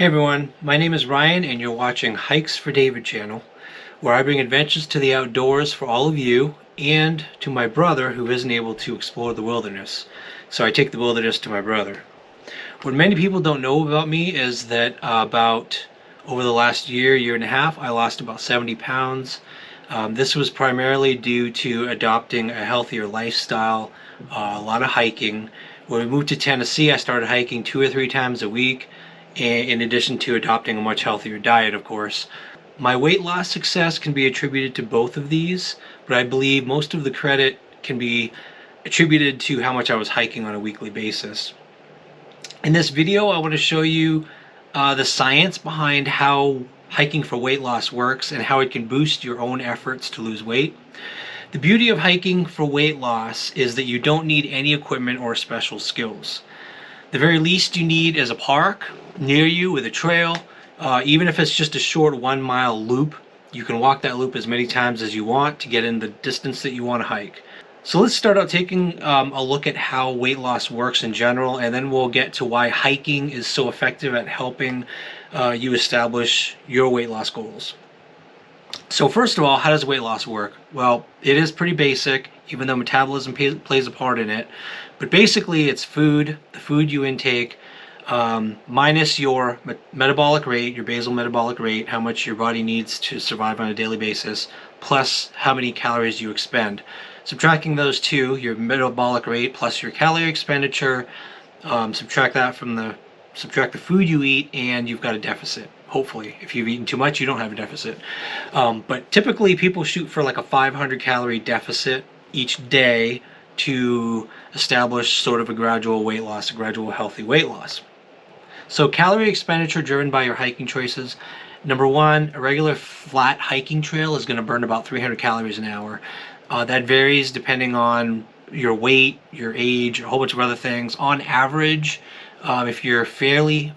Hey everyone, my name is Ryan and you're watching Hikes for David channel, where I bring adventures to the outdoors for all of you and to my brother who isn't able to explore the wilderness. So I take the wilderness to my brother. What many people don't know about me is that about over the last year and a half, I lost about 70 pounds. This was primarily due to adopting a healthier lifestyle, a lot of hiking. When we moved to Tennessee, I started hiking 2 or 3 times a week, in addition to adopting a much healthier diet, of course. My weight loss success can be attributed to both of these, but I believe most of the credit can be attributed to how much I was hiking on a weekly basis. In this video, I want to show you the science behind how hiking for weight loss works and how it can boost your own efforts to lose weight. The beauty of hiking for weight loss is that you don't need any equipment or special skills. The very least you need is a park near you with a trail. Even if it's just a short 1 mile loop, you can walk that loop as many times as you want to get in the distance that you want to hike. So let's start out taking a look at how weight loss works in general, and then we'll get to why hiking is so effective at helping you establish your weight loss goals. So first of all, how does weight loss work? Well, it is pretty basic, even though metabolism plays a part in it. But basically, it's food, the food you intake, minus your metabolic rate, your basal metabolic rate, how much your body needs to survive on a daily basis, plus how many calories you expend. Subtracting those two, your metabolic rate plus your calorie expenditure, subtract the food you eat, and you've got a deficit. Hopefully, if you've eaten too much, you don't have a deficit. But typically, people shoot for like a 500 calorie deficit each day to establish sort of a gradual weight loss, a gradual healthy weight loss. So calorie expenditure driven by your hiking choices. Number one, a regular flat hiking trail is going to burn about 300 calories an hour. That varies depending on your weight, your age, a whole bunch of other things. On average, if you're fairly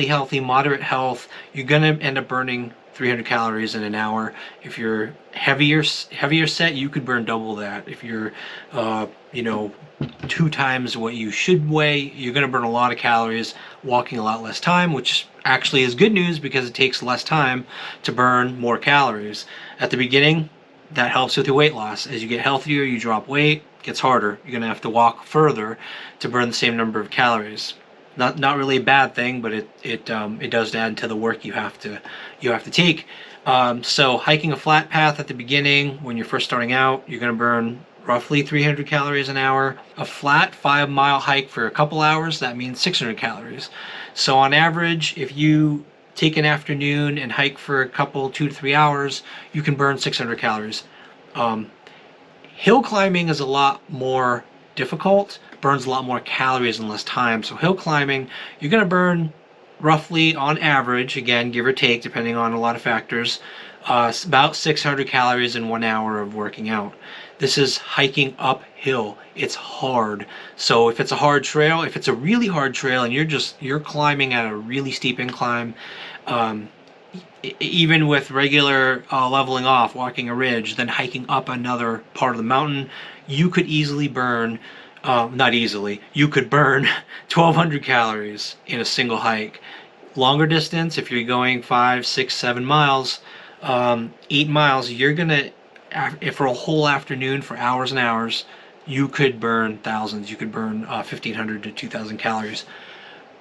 healthy, moderate health, you're going to end up burning 300 calories in an hour. If you're heavier set, you could burn double that. If you're, 2 times what you should weigh, you're going to burn a lot of calories, walking a lot less time, which actually is good news because it takes less time to burn more calories. At the beginning, that helps with your weight loss. As you get healthier, you drop weight, it gets harder. You're going to have to walk further to burn the same number of calories. Not really a bad thing, but it does add to the work you have to take. So hiking a flat path at the beginning, when you're first starting out, you're going to burn roughly 300 calories an hour. A flat 5 mile hike for a couple hours, that means 600 calories. So on average, if you take an afternoon and hike for a couple, 2 to 3 hours, you can burn 600 calories. Hill climbing is a lot more difficult, burns a lot more calories in less time. So hill climbing, you're going to burn roughly, on average, again, give or take, depending on a lot of factors, about 600 calories in 1 hour of working out. This is hiking uphill. It's hard. So if it's a hard trail, if it's a really hard trail and you're climbing at a really steep incline, even with regular leveling off, walking a ridge, then hiking up another part of the mountain, you could easily burn, not easily, you could burn 1,200 calories in a single hike. Longer distance, if you're going 5, 6, 7 miles, 8 miles, you're gonna, for a whole afternoon, for hours and hours, you could burn thousands. You could burn 1,500 to 2,000 calories.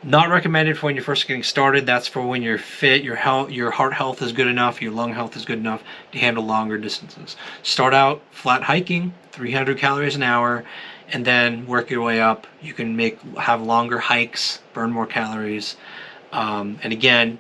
Not recommended for when you're first getting started. That's for when you're fit, your heart health is good enough, your lung health is good enough to handle longer distances. Start out flat hiking, 300 calories an hour, and then work your way up. You can have longer hikes, burn more calories. And again,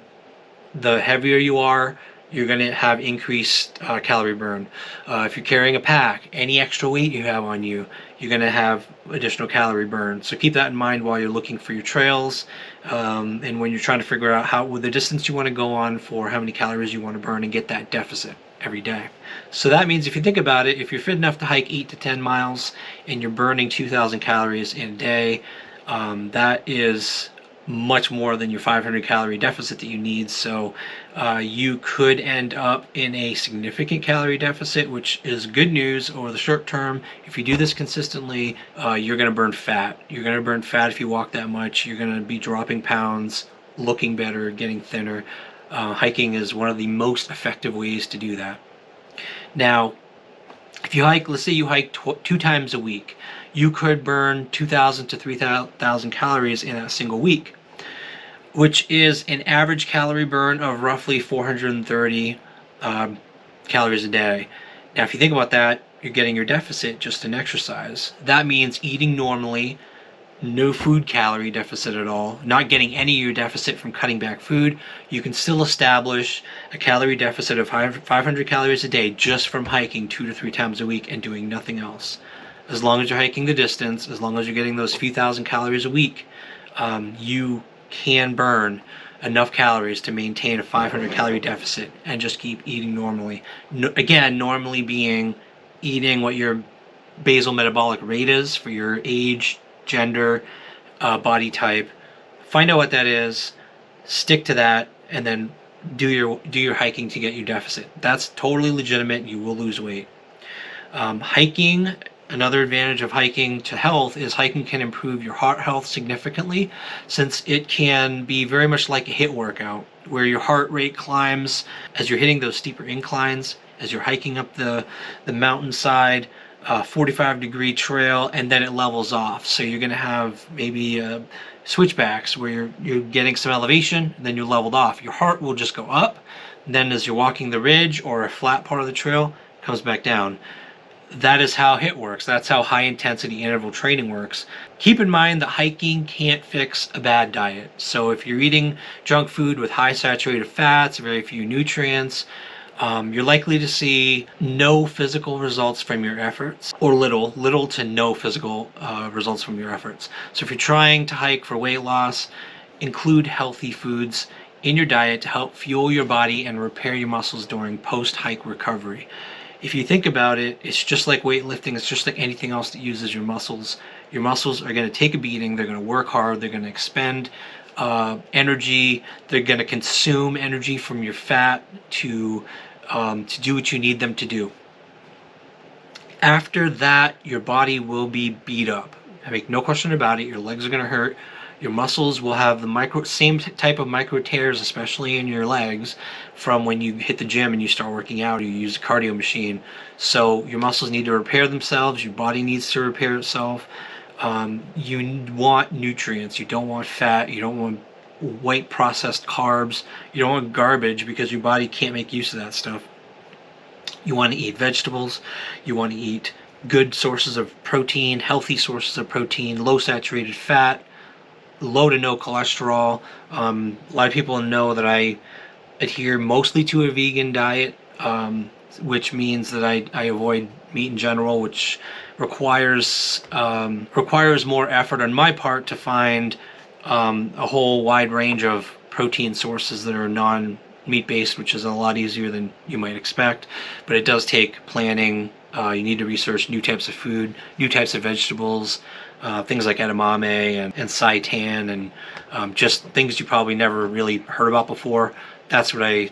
the heavier you are, you're going to have increased calorie burn. If you're carrying a pack, any extra weight you have on you, you're going to have additional calorie burn. So keep that in mind while you're looking for your trails, and when you're trying to figure out with the distance you want to go on for how many calories you want to burn and get that deficit every day. So that means, if you think about it, if you're fit enough to hike 8 to 10 miles and you're burning 2,000 calories in a day, that is much more than your 500 calorie deficit that you need. So you could end up in a significant calorie deficit, which is good news over the short term. If you do this consistently, you're going to burn fat. You're going to burn fat if you walk that much. You're going to be dropping pounds looking better, getting thinner. Hiking is one of the most effective ways to do that. Now, if you hike, let's say you hike 2 times a week, you could burn 2,000 to 3,000 calories in a single week, which is an average calorie burn of roughly 430 calories a day. Now, if you think about that, you're getting your deficit just in exercise. That means eating normally, no food calorie deficit at all, not getting any of your deficit from cutting back food. You can still establish a calorie deficit of 500 calories a day just from hiking 2 to 3 times a week and doing nothing else. As long as you're hiking the distance, as long as you're getting those few thousand calories a week, you can burn enough calories to maintain a 500 calorie deficit and just keep eating normally. Again, normally being eating what your basal metabolic rate is for your age, gender, body type. Find out what that is, stick to that, and then do your hiking to get your deficit. That's totally legitimate. You will lose weight. Hiking, another advantage of hiking to health is hiking can improve your heart health significantly, since it can be very much like a HIIT workout where your heart rate climbs as you're hitting those steeper inclines, as you're hiking up the mountainside, 45-degree trail, and then it levels off. So you're going to have maybe switchbacks where you're getting some elevation, and then you're leveled off. Your heart will just go up, and then as you're walking the ridge or a flat part of the trail, it comes back down. That is how HIIT works. That's how high intensity interval training works. Keep in mind that hiking can't fix a bad diet. So if you're eating junk food with high saturated fats, very few nutrients, you're likely to see no physical results from your efforts, or little to no physical results from your efforts. So if you're trying to hike for weight loss, include healthy foods in your diet to help fuel your body and repair your muscles during post-hike recovery. If you think about it, it's just like weightlifting. It's just like anything else that uses your muscles. Your muscles are going to take a beating. They're going to work hard. They're going to expend energy. They're going to consume energy from your fat to do what you need them to do. After that, your body will be beat up. I make no question about it. Your legs are going to hurt. Your muscles will have the same type of micro tears, especially in your legs, from when you hit the gym and you start working out or you use a cardio machine. So your muscles need to repair themselves. Your body needs to repair itself. You want nutrients. You don't want fat. You don't want white processed carbs. You don't want garbage, because your body can't make use of that stuff. You want to eat vegetables. You want to eat good sources of protein, healthy sources of protein, low saturated fat, low to no cholesterol. A lot of people know that I adhere mostly to a vegan diet, which means that I avoid meat in general, which requires more effort on my part to find a whole wide range of protein sources that are non-meat based, which is a lot easier than you might expect. But it does take planning. You need to research new types of food, new types of vegetables, things like edamame and seitan, and just things you probably never really heard about before. That's what I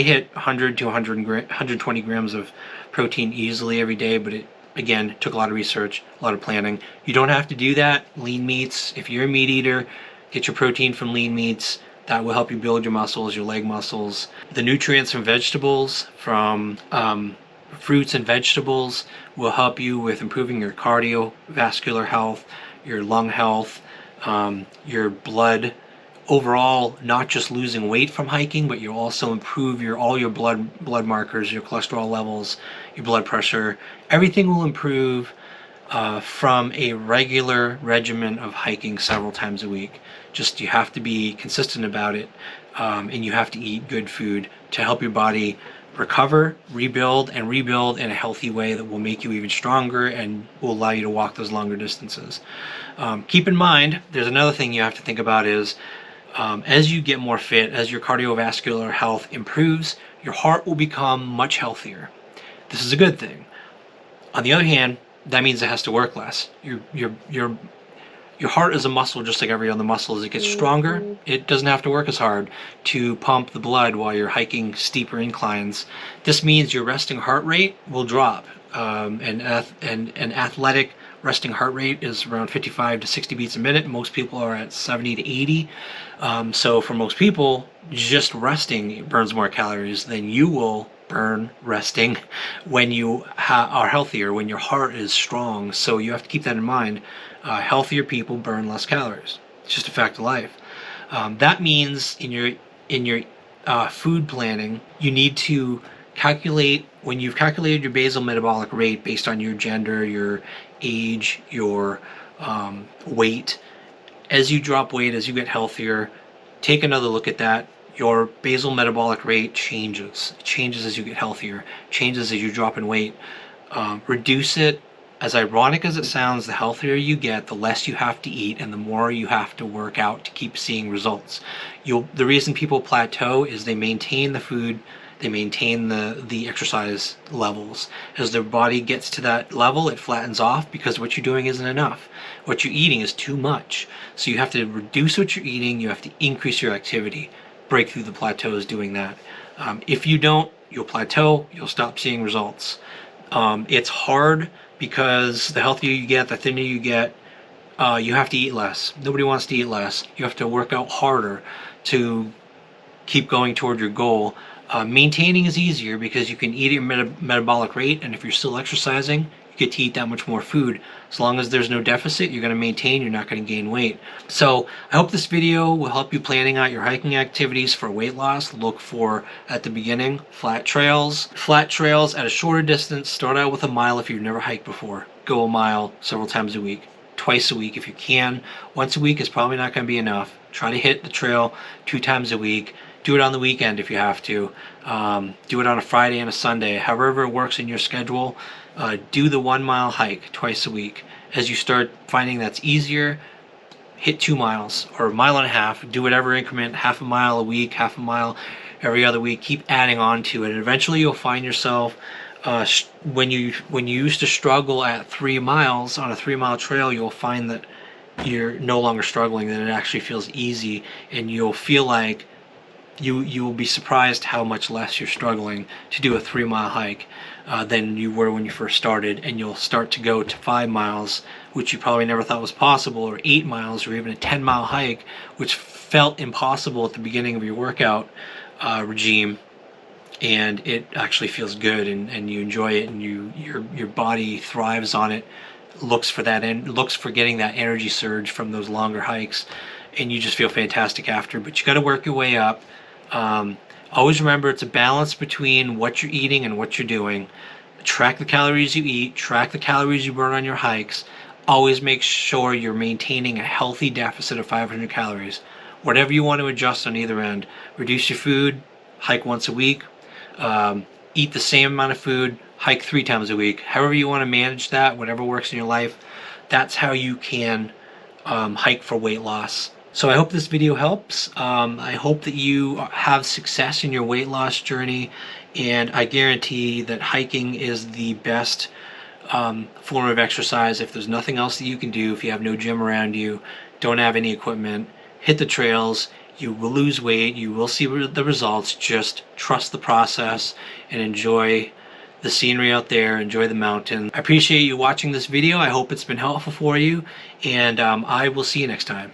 hit 100 to 120 grams of protein easily every day, but it again took a lot of research, a lot of planning. You don't have to do that. Lean meats, if you're a meat eater, get your protein from lean meats. That will help you build your muscles, your leg muscles. The nutrients from vegetables, from fruits and vegetables, will help you with improving your cardiovascular health, your lung health, your blood. Overall, not just losing weight from hiking, but you'll also improve all your blood markers, your cholesterol levels, your blood pressure. Everything will improve from a regular regimen of hiking several times a week. Just, you have to be consistent about it, and you have to eat good food to help your body recover, rebuild in a healthy way that will make you even stronger and will allow you to walk those longer distances. Keep in mind, there's another thing you have to think about is, as you get more fit, as your cardiovascular health improves, your heart will become much healthier. This is a good thing. On the other hand, that means it has to work less. Your heart is a muscle just like every other muscle. As it gets stronger, it doesn't have to work as hard to pump the blood while you're hiking steeper inclines. This means your resting heart rate will drop. An athletic resting heart rate is around 55 to 60 beats a minute. Most people are at 70 to 80. So for most people, just resting burns more calories than you will burn resting when you are healthier, when your heart is strong. So you have to keep that in mind. Healthier people burn less calories. It's just a fact of life. That means in your food planning, you need to calculate, when you've calculated your basal metabolic rate based on your gender, your age, your weight. As you drop weight, as you get healthier, take another look at that. Your basal metabolic rate changes. It changes as you get healthier, changes as you drop in weight. Reduce it. As ironic as it sounds, the healthier you get, the less you have to eat and the more you have to work out to keep seeing results. The reason people plateau is they maintain the food, they maintain the exercise levels. As their body gets to that level, it flattens off because what you're doing isn't enough. What you're eating is too much. So you have to reduce what you're eating, you have to increase your activity. Break through the plateaus doing that. If you don't, you'll plateau, you'll stop seeing results. It's hard because the healthier you get, the thinner you get, you have to eat less. Nobody wants to eat less. You have to work out harder to keep going toward your goal. Maintaining is easier because you can eat at your metabolic rate, and if you're still exercising, you get to eat that much more food. As long as there's no deficit, you're going to maintain, you're not going to gain weight. So I hope this video will help you planning out your hiking activities for weight loss. Look for, at the beginning, flat trails. Flat trails at a shorter distance. Start out with a mile if you've never hiked before. Go a mile several times a week. Twice a week if you can. Once a week is probably not going to be enough. Try to hit the trail 2 times a week. Do it on the weekend if you have to. Do it on a Friday and a Sunday. However it works in your schedule. Do the 1 mile hike twice a week. As you start finding that's easier, hit 2 miles or 1.5 miles. Do whatever increment, half a mile a week, half a mile every other week. Keep adding on to it, and eventually you'll find yourself when you used to struggle at 3 miles on a 3-mile trail, you'll find that you're no longer struggling, that it actually feels easy, and you'll feel like you will be surprised how much less you're struggling to do a 3-mile hike than you were when you first started. And you'll start to go to 5 miles, which you probably never thought was possible, or 8 miles, or even a 10-mile hike, which felt impossible at the beginning of your workout regime. And it actually feels good, and you enjoy it, and your body thrives on it, looks for that, and looks for getting that energy surge from those longer hikes, and you just feel fantastic after. But you got to work your way up. Always remember, it's a balance between what you're eating and what you're doing. Track the calories you eat, track the calories you burn on your hikes. Always make sure you're maintaining a healthy deficit of 500 calories. Whatever you want to adjust on either end. Reduce your food, hike once a week. Eat the same amount of food, hike 3 times a week. However you want to manage that, whatever works in your life, that's how you can hike for weight loss. So I hope this video helps. I hope that you have success in your weight loss journey, and I guarantee that hiking is the best form of exercise. If there's nothing else that you can do, if you have no gym around you, don't have any equipment, hit the trails. You will lose weight, you will see the results. Just trust the process and enjoy the scenery out there, enjoy the mountain. I appreciate you watching this video. I hope it's been helpful for you, and I will see you next time.